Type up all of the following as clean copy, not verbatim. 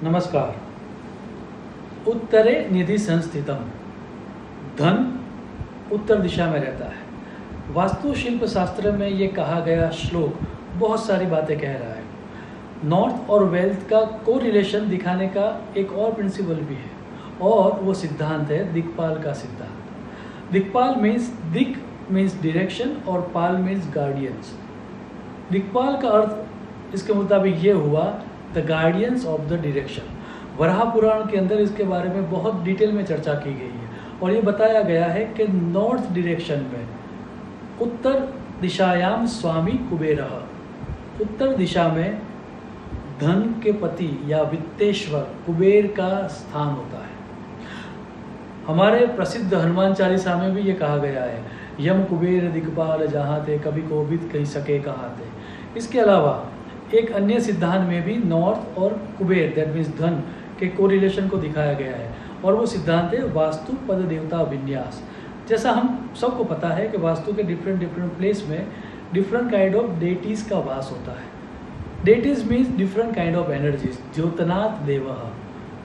नमस्कार। उत्तरे निधि संस्थितम, धन उत्तर दिशा में रहता है। वास्तुशिल्प शास्त्र में ये कहा गया श्लोक बहुत सारी बातें कह रहा है। नॉर्थ और वेल्थ का को रिलेशन दिखाने का एक और प्रिंसिपल भी है, और वो सिद्धांत है दिक्पाल का सिद्धांत। दिक्पाल मीन्स दिक मीन्स डायरेक्शन और पाल मीन्स गार्डियंस। दिक्पाल का अर्थ इसके मुताबिक ये हुआ the guardians of the direction. Varaha Purana के अंदर इसके बारे में बहुत डिटेल में चर्चा की गई है और ये बताया गया है कि नॉर्थ डायरेक्शन में उत्तर दिशायाम स्वामी कुबेरः, उत्तर दिशा में धन के पति या वित्तेश्वर कुबेर का स्थान होता है। हमारे प्रसिद्ध हनुमान चालीसा में भी ये कहा गया है, यम कुबेर दिक्पाल जहाँ थे, कभी कोबिद कहीं सके कहाँ थे। इसके अलावा एक अन्य सिद्धांत में भी नॉर्थ और कुबेर दैट मीन्स धन के कोरिलेशन को दिखाया गया है, और वो सिद्धांत है वास्तु पद देवता विन्यास। जैसा हम सबको पता है कि वास्तु के डिफरेंट प्लेस में डिफरेंट काइंड ऑफ डेटीज़ का वास होता है। Deities means different kind of energies. Jyotnath देवः,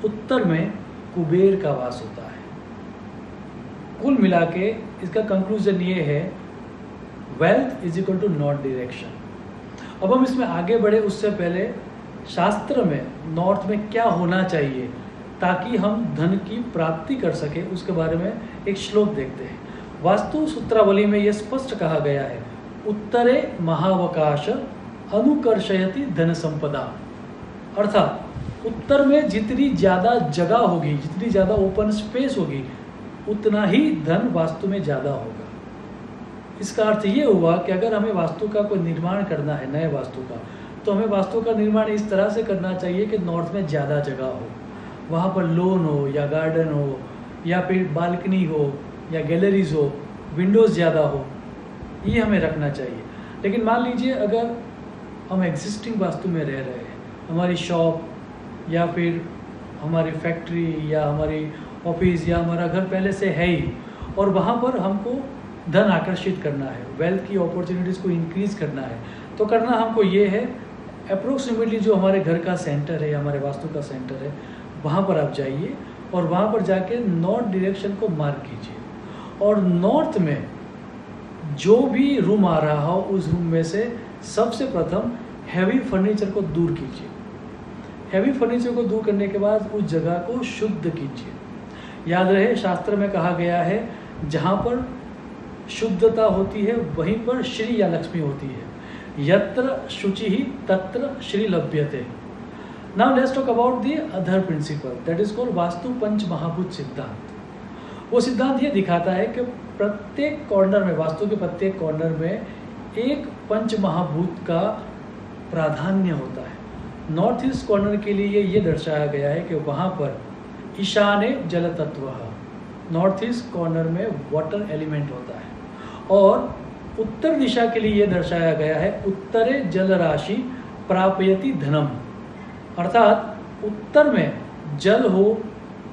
उत्तर में कुबेर का वास होता है। कुल मिला के इसका कंक्लूजन ये है, wealth is equal to north direction. अब हम इसमें आगे बढ़े उससे पहले शास्त्र में नॉर्थ में क्या होना चाहिए ताकि हम धन की प्राप्ति कर सके, उसके बारे में एक श्लोक देखते हैं। वास्तु सूत्रावली में यह स्पष्ट कहा गया है, उत्तरे महावकाश अनुकर्षयति धन संपदा। अर्थात उत्तर में जितनी ज़्यादा जगह होगी, जितनी ज़्यादा ओपन स्पेस होगी, उतना ही धन वास्तु में ज़्यादा होगा। इसका अर्थ ये हुआ कि अगर हमें वास्तु का कोई निर्माण करना है, नए वास्तु का, तो हमें वास्तु का निर्माण इस तरह से करना चाहिए कि नॉर्थ में ज़्यादा जगह हो, वहाँ पर लॉन हो या गार्डन हो या फिर बालकनी हो या गैलरीज हो, विंडोज़ ज़्यादा हो, ये हमें रखना चाहिए। लेकिन मान लीजिए अगर हम एग्जिस्टिंग वास्तु में रह रहे हैं, हमारी शॉप या फिर हमारी फैक्ट्री या हमारी ऑफिस या हमारा घर पहले से है ही, और वहाँ पर हमको धन आकर्षित करना है, वेल्थ की अपॉर्चुनिटीज़ को इंक्रीज़ करना है, तो करना हमको ये है, अप्रोक्सीमेटली जो हमारे घर का सेंटर है, हमारे वास्तु का सेंटर है, वहाँ पर आप जाइए और वहाँ पर जाके नॉर्थ डायरेक्शन को मार्क कीजिए, और नॉर्थ में जो भी रूम आ रहा हो उस रूम में से सबसे प्रथम हैवी फर्नीचर को दूर कीजिए। हैवी फर्नीचर को दूर करने के बाद उस जगह को शुद्ध कीजिए। याद रहे, शास्त्र में कहा गया है जहाँ पर शुद्धता होती है वहीं पर श्री या लक्ष्मी होती है। यत्र शुचि ही तत्र श्री लभ्यते। Now let's talk about the other principle that is called Vastu Panch Mahabhoot Siddhant. वो सिद्धांत ये दिखाता है कि प्रत्येक कॉर्नर में, वास्तु के प्रत्येक कॉर्नर में एक पंच महाभूत का प्राधान्य होता है। नॉर्थ ईस्ट कॉर्नर के लिए ये दर्शाया गया है कि वहाँ पर ईशाने जल तत्व, नॉर्थ ईस्ट कॉर्नर में वाटर एलिमेंट होता है, और उत्तर दिशा के लिए यह दर्शाया गया है उत्तरे जल राशि प्रापयति धनम। अर्थात उत्तर में जल हो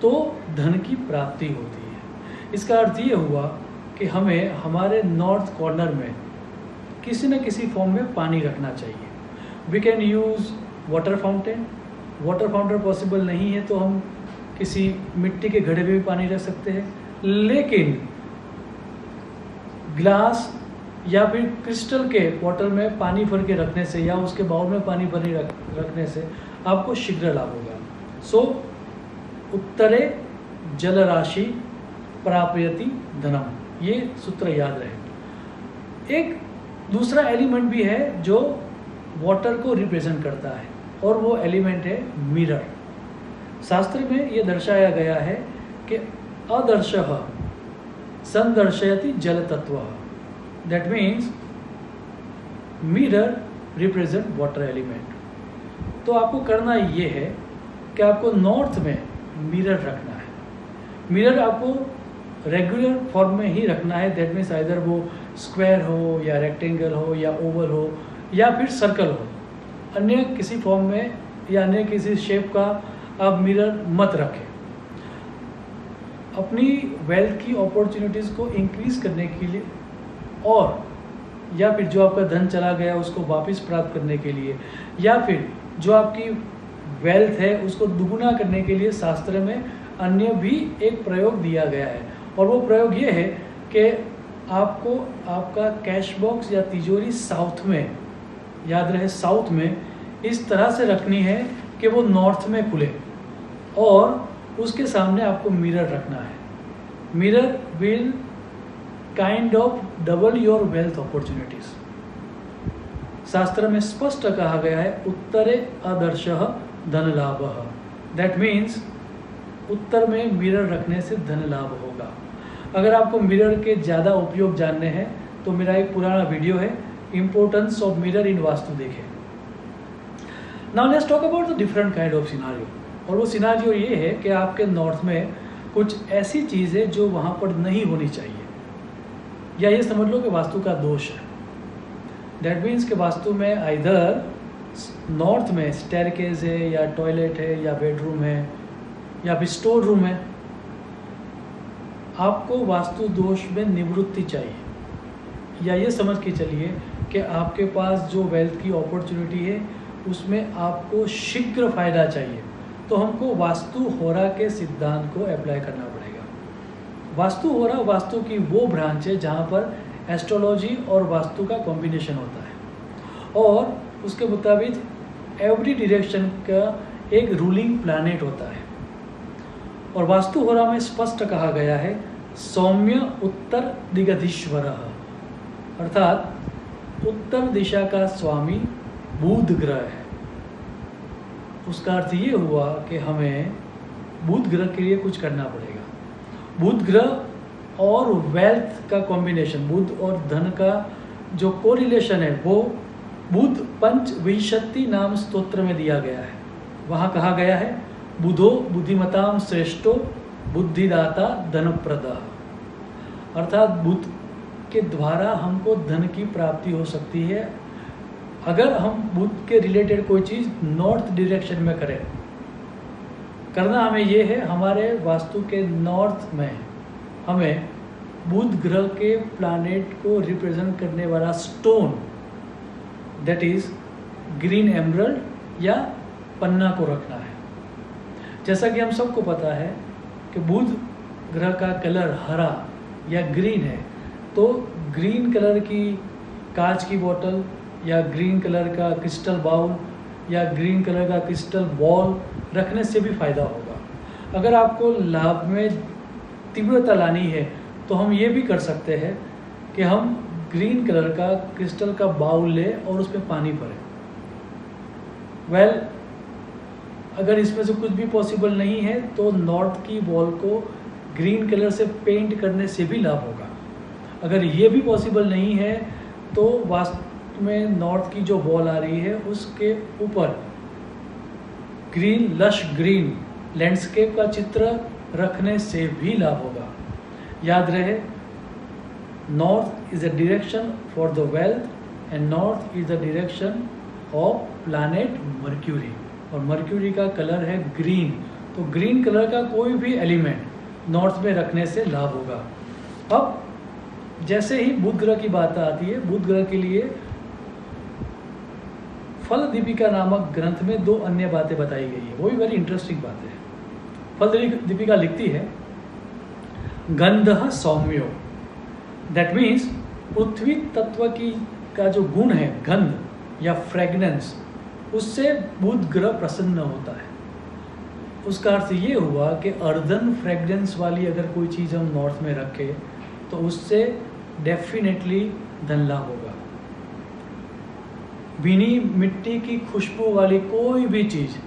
तो धन की प्राप्ति होती है। इसका अर्थ ये हुआ कि हमें हमारे नॉर्थ कॉर्नर में किसी न किसी फॉर्म में पानी रखना चाहिए। We can use water fountain. Water fountain possible नहीं है तो हम किसी मिट्टी के घड़े में भी पानी रख सकते हैं, लेकिन ग्लास या फिर क्रिस्टल के बॉटल में पानी भर के रखने से या उसके बाउल में पानी भर रखने से आपको शीघ्र लाभ होगा। सो उत्तरे जल राशि प्रापयति धनम, ये सूत्र याद रहे। एक दूसरा एलिमेंट भी है जो वाटर को रिप्रेजेंट करता है, और वो एलिमेंट है मिरर। शास्त्र में ये दर्शाया गया है कि अदर्शः संदर्शयति जल तत्व। That means mirror represent water element. तो आपको करना ये है कि आपको नॉर्थ में मिरर रखना है। मिरर आपको रेगुलर फॉर्म में ही रखना है। दैट मीन्स आइदर वो स्क्वायर हो या रेक्टेंगल हो या ओवल हो या फिर सर्कल हो, अन्य किसी फॉर्म में या अन्य किसी शेप का आप मिरर मत रखें। अपनी वेल्थ की अपॉर्चुनिटीज़ को इंक्रीज़ करने के लिए, और या फिर जो आपका धन चला गया उसको वापस प्राप्त करने के लिए, या फिर जो आपकी वेल्थ है उसको दुगुना करने के लिए शास्त्र में अन्य भी एक प्रयोग दिया गया है, और वो प्रयोग ये है कि आपको आपका कैश बॉक्स या तिजोरी साउथ में, याद रहे साउथ में, इस तरह से रखनी है कि वो नॉर्थ में खुले, और उसके सामने आपको मिरर रखना है। Mirror will kind of double your wealth opportunities. शास्त्र में स्पष्ट कहा गया है उत्तरे आदर्शः धन लाभः। दैट मीन्स उत्तर में मिरर रखने से धन लाभ होगा। अगर आपको मिरर के ज़्यादा उपयोग जानने हैं तो मेरा एक पुराना वीडियो है importance of mirror in vastu देखें। Now let's talk about the different kind of scenario. और वो सिनारियो ये है कि आपके नॉर्थ में कुछ ऐसी चीज़ें जो वहाँ पर नहीं होनी चाहिए, या ये समझ लो कि वास्तु का दोष है। दैट मीन्स कि वास्तु में आइदर नॉर्थ में स्टेयरकेस है, या टॉयलेट है, या बेडरूम है, या फिर स्टोर रूम है। आपको वास्तु दोष में निवृत्ति चाहिए, या ये समझ के चलिए कि आपके पास जो वेल्थ की अपॉर्चुनिटी है उसमें आपको शीघ्र फायदा चाहिए, तो हमको वास्तु होरा के सिद्धांत को अप्लाई करना पड़ेगा। वास्तु होरा वास्तु की वो ब्रांच है जहाँ पर एस्ट्रोलॉजी और वास्तु का कॉम्बिनेशन होता है, और उसके मुताबिक एवरी डायरेक्शन का एक रूलिंग प्लैनेट होता है। और वास्तु होरा में स्पष्ट कहा गया है सौम्य उत्तर दिगधीश्वरः, अर्थात उत्तर दिशा का स्वामी बुध ग्रह है। उसका अर्थ ये हुआ कि हमें बुध ग्रह के लिए कुछ करना पड़ेगा। बुध ग्रह और वेल्थ का कॉम्बिनेशन, बुध और धन का जो कोरिलेशन है वो बुध पंचविंशति नाम स्तोत्र में दिया गया है। वहाँ कहा गया है बुधो बुद्धिमताम श्रेष्ठो बुद्धिदाता धनप्रदा, अर्थात बुध के द्वारा हमको धन की प्राप्ति हो सकती है अगर हम बुध के रिलेटेड कोई चीज़ नॉर्थ डायरेक्शन में करें। करना हमें ये है, हमारे वास्तु के नॉर्थ में हमें बुध ग्रह के प्लैनेट को रिप्रेजेंट करने वाला stone, that is green emerald या पन्ना को रखना है। जैसा कि हम सबको पता है कि बुध ग्रह का कलर हरा या ग्रीन है, तो ग्रीन कलर की कांच की बोतल या ग्रीन कलर का क्रिस्टल बाउल या ग्रीन कलर का क्रिस्टल बॉल रखने से भी फ़ायदा होगा। अगर आपको लाभ में तीव्रता लानी है तो हम ये भी कर सकते हैं कि हम ग्रीन कलर का क्रिस्टल का बाउल लें और उसमें पानी भरें। वेल, अगर इसमें से कुछ भी पॉसिबल नहीं है तो नॉर्थ की वॉल को ग्रीन कलर से पेंट करने से भी लाभ होगा। अगर ये भी पॉसिबल नहीं है तो वास्तु में नॉर्थ की जो वॉल आ रही है उसके ऊपर ग्रीन, लश ग्रीन लैंडस्केप का चित्र रखने से भी लाभ होगा। याद रहे, north is the direction for the wealth and north is the direction of planet mercury, और मर्क्यूरी का कलर है ग्रीन। तो ग्रीन कलर का कोई भी एलिमेंट नॉर्थ में रखने से लाभ होगा। अब जैसे ही बुध ग्रह की बात आती है, बुध ग्रह के लिए फल दीपिका नामक ग्रंथ में दो अन्य बातें बताई गई है, वो भी वेरी इंटरेस्टिंग बात है। फल दीपिका लिखती है गंधः सौम्यो, दैट मीन्स पृथ्वी तत्व की का जो गुण है गंध या फ्रेगनेंस, उससे बुध ग्रह प्रसन्न होता है। उसका अर्थ ये हुआ कि अर्दन फ्रेगनेंस वाली अगर कोई चीज़ हम नॉर्थ में रखें तो उससे डेफिनेटली धन लाभ होगा। भीनी मिट्टी की खुशबू वाली कोई भी चीज़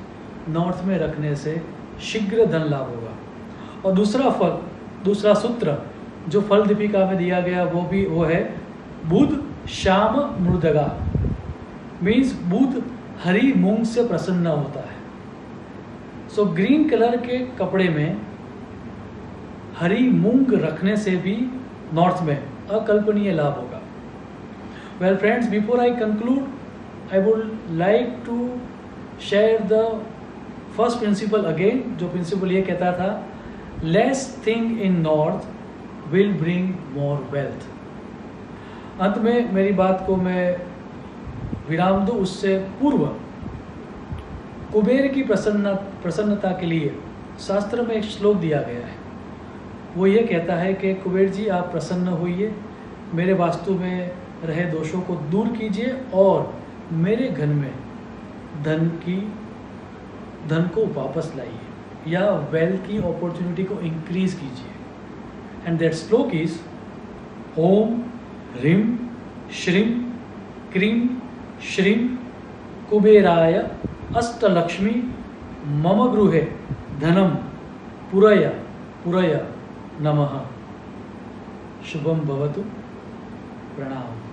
नॉर्थ में रखने से शीघ्र धन लाभ होगा। और दूसरा सूत्र जो फल दीपिका में दिया गया वो है बुध श्याम मृदगा, मीन्स बुध हरी मूंग से प्रसन्न होता है। सो ग्रीन कलर के कपड़े में हरी मूंग रखने से भी नॉर्थ में अकल्पनीय लाभ होगा। Well friends, before I conclude I would like to share the first principle again. जो प्रिंसिपल ये कहता था, less thing in north will bring more wealth. अंत में मेरी बात को मैं विराम दूं उससे पूर्व कुबेर की प्रसन्नता के लिए शास्त्र में एक श्लोक दिया गया है। वो ये कहता है कि कुबेर जी आप प्रसन्न होइए, मेरे वास्तु में रहे दोषों को दूर कीजिए और मेरे घर में धन को वापस लाइए या वेल्थ की अपॉर्चुनिटी को इंक्रीज कीजिए। एंड दैट श्लोक इज ओम ह्रीं श्रीं क्रीं श्रीं कुबेराय अष्टलक्ष्मी मम गृहे धनम पुरय नमः। शुभम भवतु। प्रणाम।